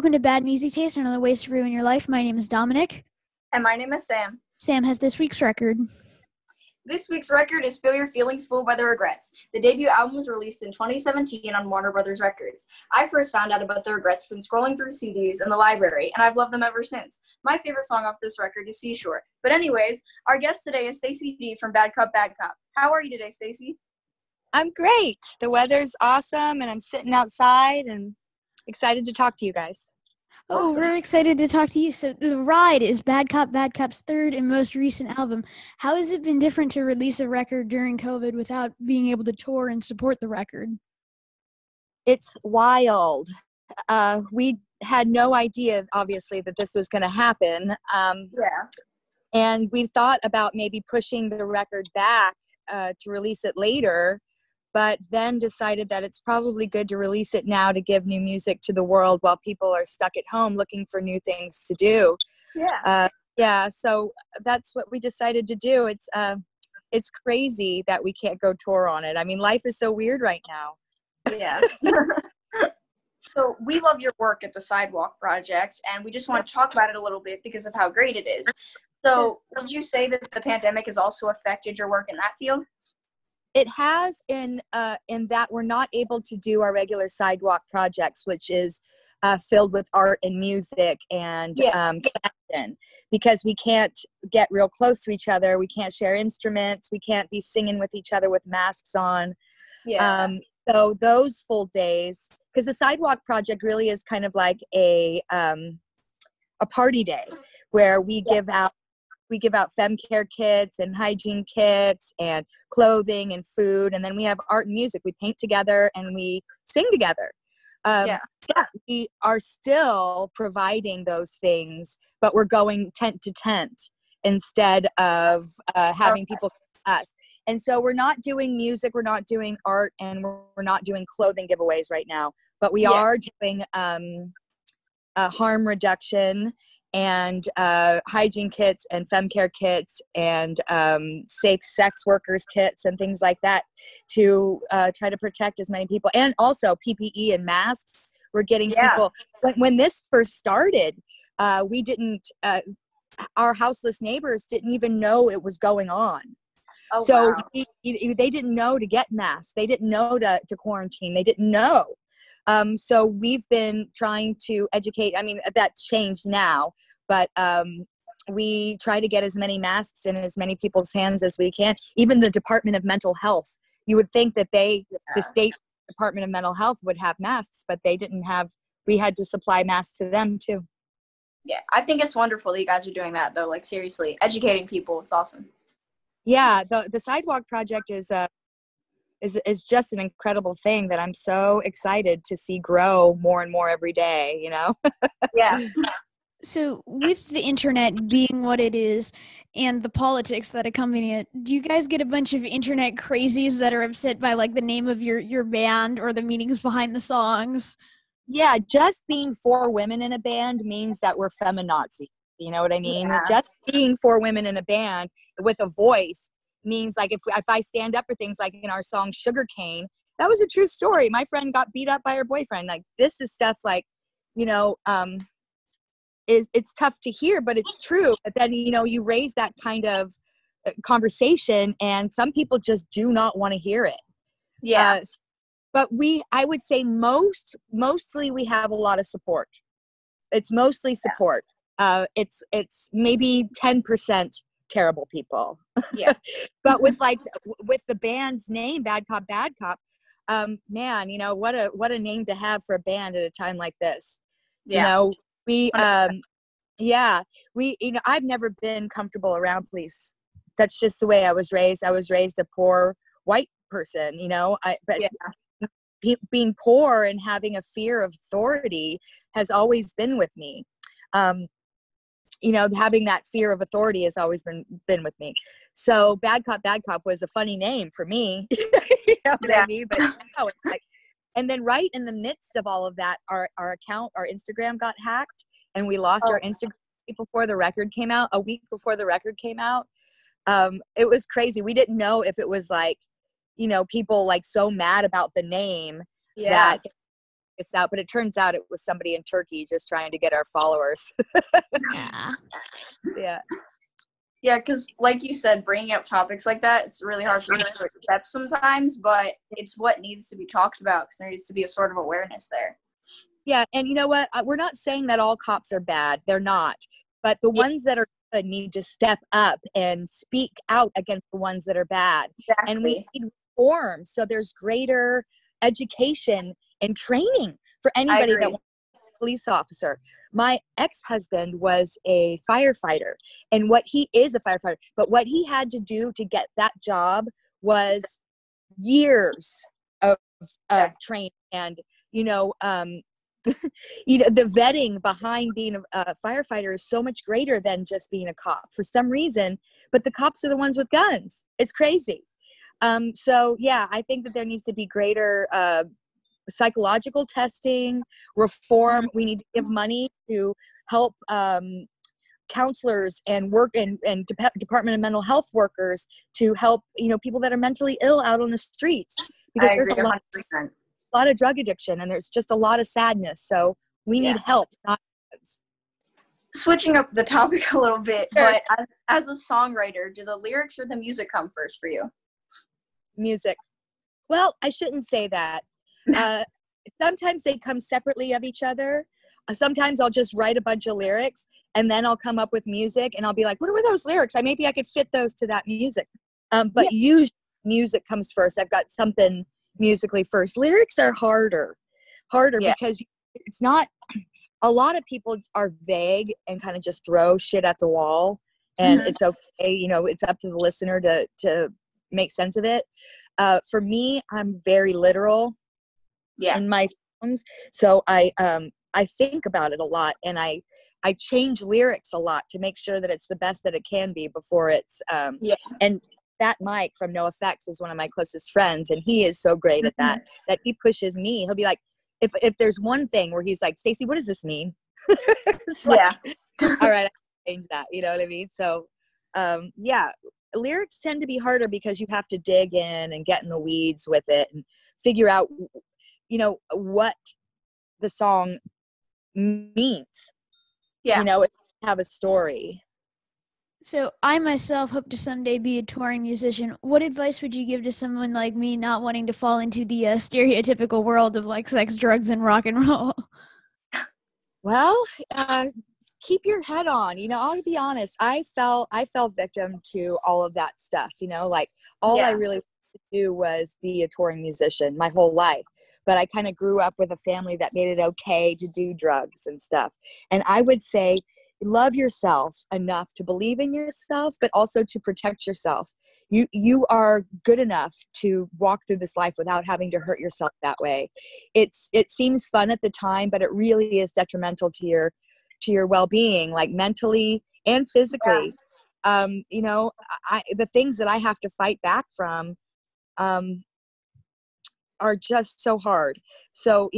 welcome to Bad Music Taste and Other Ways to Ruin Your Life. My name is Dominic. And my name is Sam. Sam has this week's record. This week's record is Feel Your Feelings Fooled by the Regrets. The debut album was released in 2017 on Warner Brothers Records. I first found out about the Regrets when scrolling through CDs in the library, and I've loved them ever since. My favorite song off this record is Seashore. But anyways, our guest today is Stacey Dee from Bad Cop, Bad Cop. How are you today, Stacey? I'm great. The weather's awesome, and I'm sitting outside and excited to talk to you guys. Oh, Awesome. we're excited to talk to you. So The Ride is Bad Cop, Bad Cop's third and most recent album. How has it been different to release a record during COVID without being able to tour and support the record? It's wild. We had no idea, obviously, that this was going to happen. And we thought about maybe pushing the record back to release it later, but then decided that it's probably good to release it now to give new music to the world while people are stuck at home looking for new things to do. So that's what we decided to do. It's crazy that we can't go tour on it. I mean, life is so weird right now. Yeah. So we love your work at the Sidewalk Project, and we just want to talk about it a little bit because of how great it is. So would you say that the pandemic has also affected your work in that field? It has in that we're not able to do our regular Sidewalk projects, which is filled with art and music and connection, because we can't get real close to each other. We can't share instruments. We can't be singing with each other with masks on. So those full days, because the Sidewalk project really is kind of like a party day where we give out fem care kits and hygiene kits and clothing and food. And then we have art and music. We paint together and we sing together. We are still providing those things, but we're going tent to tent instead of having people come to us. And so we're not doing music, we're not doing art, and we're not doing clothing giveaways right now. But we are doing harm reduction and hygiene kits and fem care kits and safe sex workers kits and things like that to try to protect as many people. And also PPE and masks. We're getting people. When this first started, we didn't, our houseless neighbors didn't even know it was going on. They didn't know to get masks. They didn't know to quarantine. They didn't know. So we've been trying to educate. I mean, that's changed now, but we try to get as many masks in as many people's hands as we can. Even the Department of Mental Health, you would think that the state Department of Mental Health would have masks, but they didn't have. We had to supply masks to them too. Yeah, I think it's wonderful that you guys are doing that, though. Like, seriously, educating people, it's awesome. Yeah, the Sidewalk Project is just an incredible thing that I'm so excited to see grow more and more every day, you know? Yeah. So with the internet being what it is and the politics that accompany it, do you guys get a bunch of internet crazies that are upset by like the name of your band or the meanings behind the songs? Yeah, just being 4 women in a band means that we're feminazi. You know what I mean? Yeah. Just being 4 women in a band with a voice means, like, if I stand up for things like in our song Sugarcane, that was a true story. My friend got beat up by her boyfriend. Like, this is stuff like, you know, it's tough to hear, but it's true. But then, you know, you raise that kind of conversation and some people just do not want to hear it. Yeah. But I would say mostly we have a lot of support. It's mostly support. It's maybe 10% terrible people. Yeah. But with the band's name, Bad Cop, Bad Cop, man, you know, what a name to have for a band at a time like this. Yeah. You know, you know, I've never been comfortable around police. That's just the way I was raised. I was raised a poor white person, you know, being poor and having a fear of authority has always been with me. You know, having that fear of authority has always been with me. So Bad Cop, Bad Cop was a funny name for me. You know what I mean? But it's like, and then right in the midst of all of that, our account, our Instagram got hacked, and we lost our Instagram before the record came out, a week before the record came out. It was crazy. We didn't know if it was like, you know, people like so mad about the name that it's out, but it turns out it was somebody in Turkey just trying to get our followers. Yeah. Yeah. Yeah, because like you said, bringing up topics like that, it's really hard for me to accept sometimes, but it's what needs to be talked about because there needs to be a sort of awareness there. Yeah, and you know what? We're not saying that all cops are bad. They're not. But the ones that are good need to step up and speak out against the ones that are bad. Exactly. And we need reform, so there's greater education and training for anybody that wants to be a police officer. My ex-husband was a firefighter, and what he is a firefighter, but what he had to do to get that job was years of training. And the vetting behind being a firefighter is so much greater than just being a cop for some reason, but the cops are the ones with guns. It's crazy. So yeah, I think that there needs to be greater psychological testing, reform. We need to give money to help counselors and Department of Mental Health workers to help, people that are mentally ill out on the streets. Because I agree, there's 100%. a lot of drug addiction and there's just a lot of sadness. So we need help, not drugs. Switching up the topic a little bit, but as a songwriter, do the lyrics or the music come first for you? Music. Well, I shouldn't say that. Sometimes they come separately of each other. Sometimes I'll just write a bunch of lyrics and then I'll come up with music and I'll be like, what were those lyrics? Maybe I could fit those to that music. But usually music comes first. I've got something musically first. Lyrics are harder because it's not, a lot of people are vague and kind of just throw shit at the wall, and it's okay. It's up to the listener to make sense of it. For me, I'm very literal in my songs. So I think about it a lot, and I change lyrics a lot to make sure that it's the best that it can be before it's and that Mike from No Effects is one of my closest friends, and he is so great at that he pushes me. He'll be like, if there's one thing where he's like, Stacey, what does this mean? It's like, all right, I change that. You know what I mean? So, lyrics tend to be harder because you have to dig in and get in the weeds with it and figure out, what the song means. Have a story. So I myself hope to someday be a touring musician. What advice would you give to someone like me not wanting to fall into the stereotypical world of like sex, drugs, and rock and roll? Well, keep your head on. I'll be honest. I fell victim to all of that stuff. I really wanted to do was be a touring musician my whole life. But I kind of grew up with a family that made it okay to do drugs and stuff. And I would say, love yourself enough to believe in yourself, but also to protect yourself. You are good enough to walk through this life without having to hurt yourself that way. It seems fun at the time, but it really is detrimental to your well-being, like mentally and physically. The things that I have to fight back from are just so hard. So,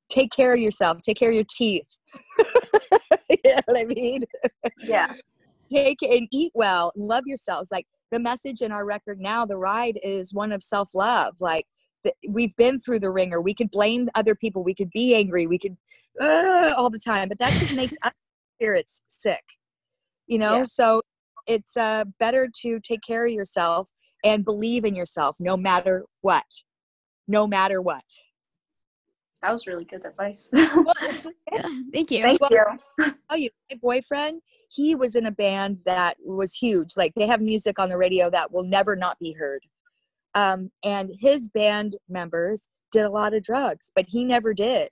take care of yourself, take care of your teeth. You know what I mean? Yeah. Take and eat well and love yourselves. Like the message in our record now, The Ride, is one of self-love. Like we've been through the ringer. We could blame other people. We could be angry. We could all the time, but that just makes our spirits sick. So it's better to take care of yourself and believe in yourself no matter what. No matter what. That was really good advice. Yeah, thank you. Thank you. My boyfriend, he was in a band that was huge. Like they have music on the radio that will never not be heard. And his band members did a lot of drugs, but he never did.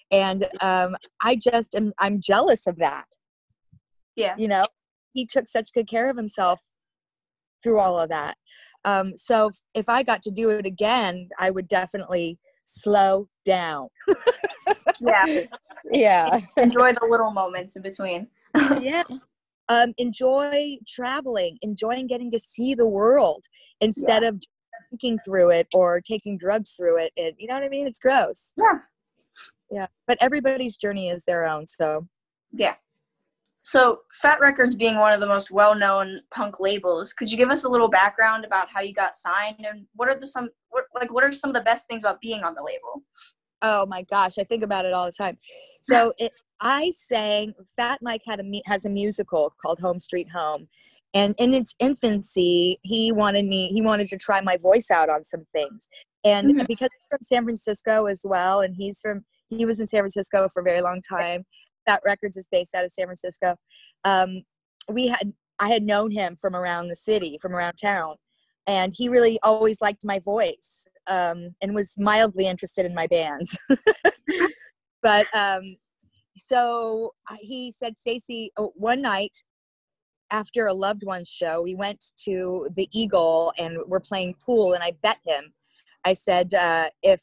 And I'm jealous of that. Yeah. He took such good care of himself through all of that. So if I got to do it again, I would definitely slow down. Yeah. Enjoy the little moments in between. Yeah. Enjoy traveling, enjoying getting to see the world instead of drinking through it or taking drugs through it. And you know what I mean? It's gross. Yeah. But everybody's journey is their own. So yeah. So Fat Records being one of the most well-known punk labels, could you give us a little background about how you got signed and what are some of the best things about being on the label? Oh my gosh, I think about it all the time. So I sang. Fat Mike has a musical called Home Street Home, and in its infancy, he wanted to try my voice out on some things, and because he's from San Francisco as well, and he was in San Francisco for a very long time. Fat Records is based out of San Francisco. I had known him from around the city, from around town, and he really always liked my voice. And was mildly interested in my bands. But so he said, Stacey, one night after a loved one's show, we went to the Eagle and we're playing pool, and I bet him. I said, if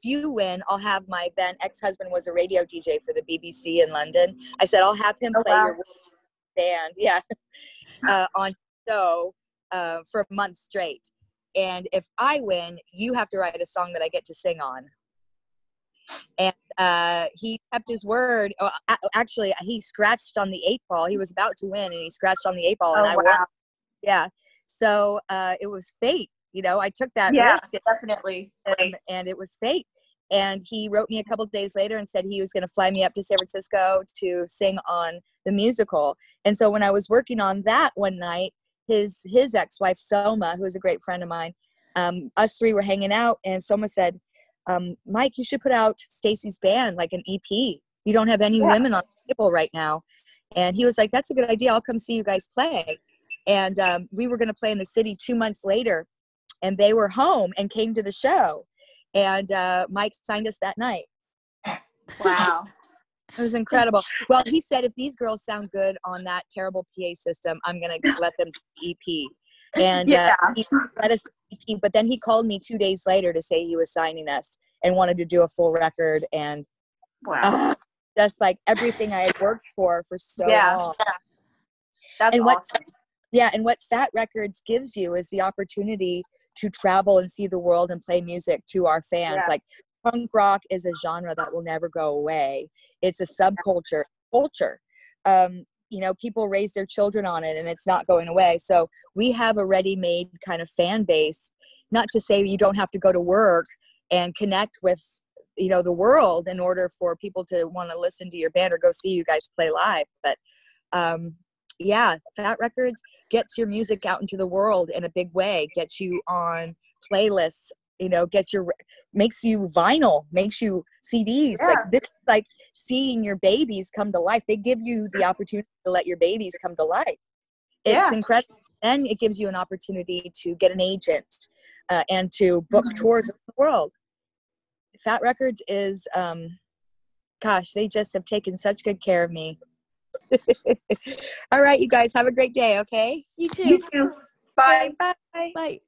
you win, I'll have my then ex-husband was a radio DJ for the BBC in London. I said, I'll have him play your band, on show for a month straight. And if I win, you have to write a song that I get to sing on. And he kept his word. Oh, actually, he scratched on the 8 ball. He was about to win, and he scratched on the 8 ball, and I won. Yeah. So it was fate. You know, I took that risk. Definitely. And it was fate. And he wrote me a couple of days later and said he was going to fly me up to San Francisco to sing on the musical. And so when I was working on that one night, his ex-wife Soma, who is a great friend of mine, us three were hanging out, and Soma said, Mike, you should put out Stacey's band, like an EP. You don't have any women on the table right now. And he was like, that's a good idea. I'll come see you guys play. And we were going to play in the city 2 months later, and they were home and came to the show. And Mike signed us that night. Wow. It was incredible. Well, he said, if these girls sound good on that terrible PA system, I'm going to let them EP. And he let us EP, but then he called me 2 days later to say he was signing us and wanted to do a full record. And just like everything I had worked for so long. That's awesome. And what Fat Records gives you is the opportunity to travel and see the world and play music to our fans. Like, punk rock is a genre that will never go away. It's a subculture, culture. You know, people raise their children on it, and it's not going away. So we have a ready-made kind of fan base. Not to say you don't have to go to work and connect with, you know, the world in order for people to want to listen to your band or go see you guys play live. But Fat Records gets your music out into the world in a big way. Gets you on playlists. You know, makes you vinyl, makes you CDs. Like, this is like seeing your babies come to life. They give you the opportunity to let your babies come to life. It's incredible. And it gives you an opportunity to get an agent and to book tours of the world. Fat Records is, they just have taken such good care of me. All right, you guys, have a great day, okay? You too. You too. Bye. Bye. Bye.